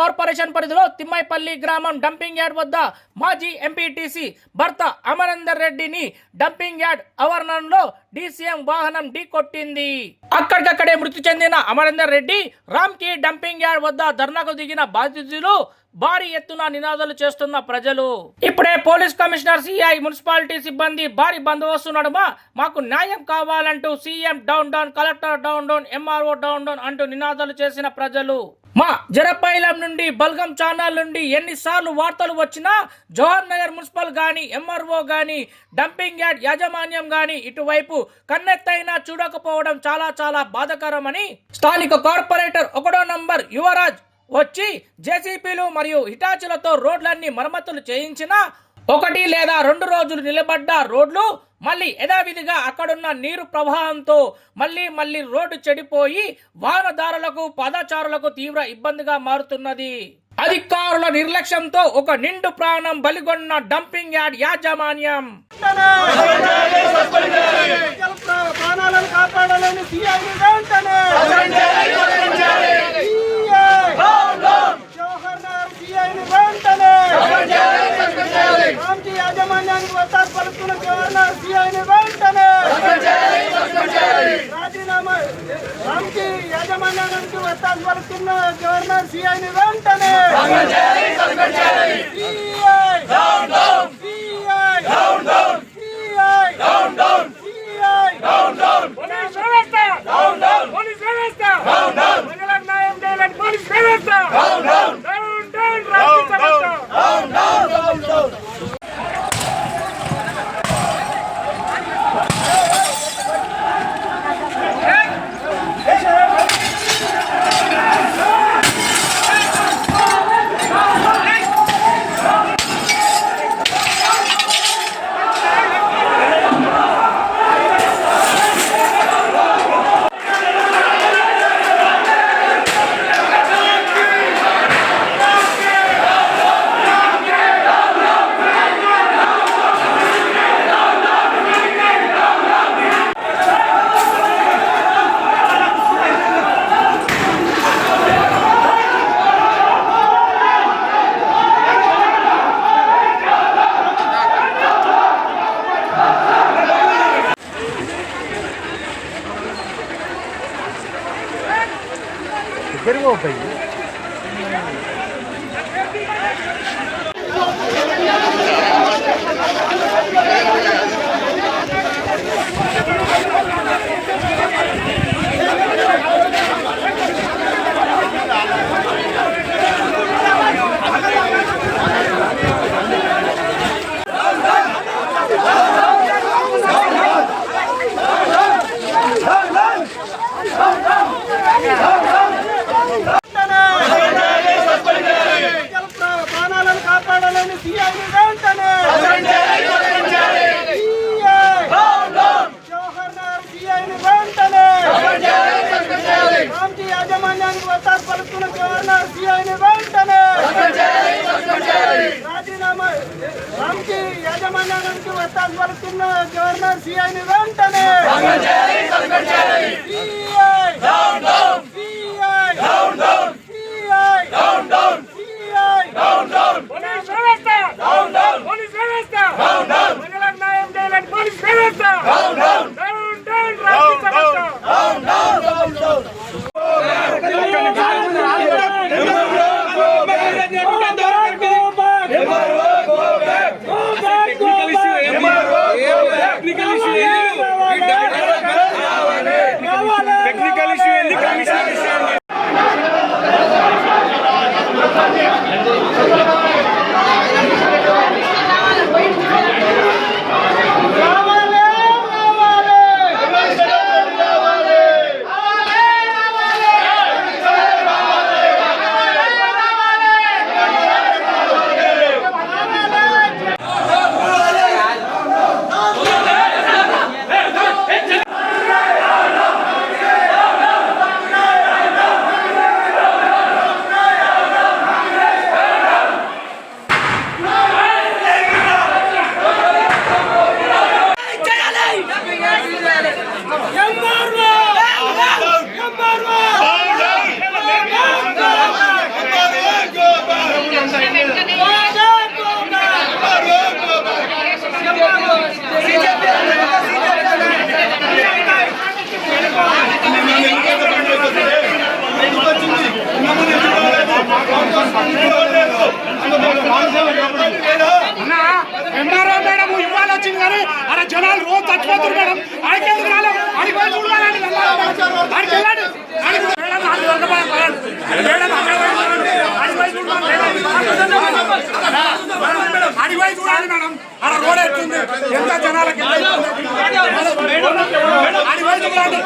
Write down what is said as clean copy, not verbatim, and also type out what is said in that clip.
Corporation పరిధిలో తిమ్మైపల్లి గ్రామం dumping yard వద్ద మాజీ ఎంపీటీసీ భర్త అమరేందర్ రెడ్డిని డంపింగ్ యార్డ్ ఆవరణలో డీసీఎం వాహనం ఢీకొట్టింది. అక్కడికక్కడే మృతి చెందిన అమరేందర్ రెడ్డి రామ్కి డంపింగ్ యార్డ్ వద్ద ధర్నాకు దిగిన బాధితులు భారీ ఎత్తున నినాదాలు చేస్తున్న ప్రజలు. ఇప్పుడే పోలీస్ కమిషనర్, సిఐ, మున్సిపాలిటీ సిబ్బంది భారీ బందోబస్తు నడుమ మాకు న్యాయం కావాలంటూ CM down down, collector down down, MRO down down అంటూ నినాదాలు చేసిన ప్రజలు. మా జరపైలం నుండి, బల్గం ఛానల్ నుండి ఎన్నిసార్లు వార్తలు వచ్చినా జవహర్ నగర్ మున్సిపల్ గాని, ఎంఆర్ఓ గాని, డంపింగ్ యార్డ్ యాజమాన్యం గాని ఇటువైపు కన్నెత్తైనా చూడకపోవడం చాలా చాలా బాధాకరమని స్థానిక కార్పొరేటర్ 1వ నంబర్ యువరాజ్ వచ్చి జేసీపీలు మరియు హిటాచులతో రోడ్లన్నీ మరమ్మతులు చేయించిన 1 లేదా 2 రోజులు నిలబడ్డ రోడ్లు మళ్ళీ యథావిధిగా అక్కడున్న నీరు ప్రవాహంతో మళ్ళీ రోడ్డు చెడిపోయి వాహనదారులకు, పాదచారులకు తీవ్ర ఇబ్బందిగా మారుతున్నది. అధికారుల నిర్లక్ష్యంతో ఒక నిండు ప్రాణం బలిగొన్న డంపింగ్ యార్డ్ యాజమాన్యం యాజమాన్యానికి వత్తాసు పలుకుతున్న గవర్నర్ సిఐని వెంటనే రాజీనామా. రామ్కి యాజమాన్యానికి వత్తాసు పలుకుతున్న గవర్నర్ సిఐని వెంటనే ప్రాణాలను కాపాడాలని సిఐని వెంటనే జవహర్ నగర్ సిఐని వెంటనే రామ్కి యాజమాన్యానికి వత్తాసు పలుకుతున్న గవర్నర్ సిఐని వెంటనే రాజీనామా. రామ్కి యాజమాన్యానికి వత్తాసు పలుకుతున్న గవర్నర్ సిఐని వెంటనే టెక్నికల్ ఇష్యూ జనాలు రోజు చచ్చిపోతున్నారు మేడం. ఆడికెళ్ళి రాలేం, ఆడికి పోయి చూడాలండి. ఆడికి వెళ్ళండి, ఆడికి మేడం ఆడికి పోయి చూడాలి మేడం. ఆడ రోడ్ ఎట్టుంది, ఎంత జనాలకి ఆడికి పోయి చూడాలి.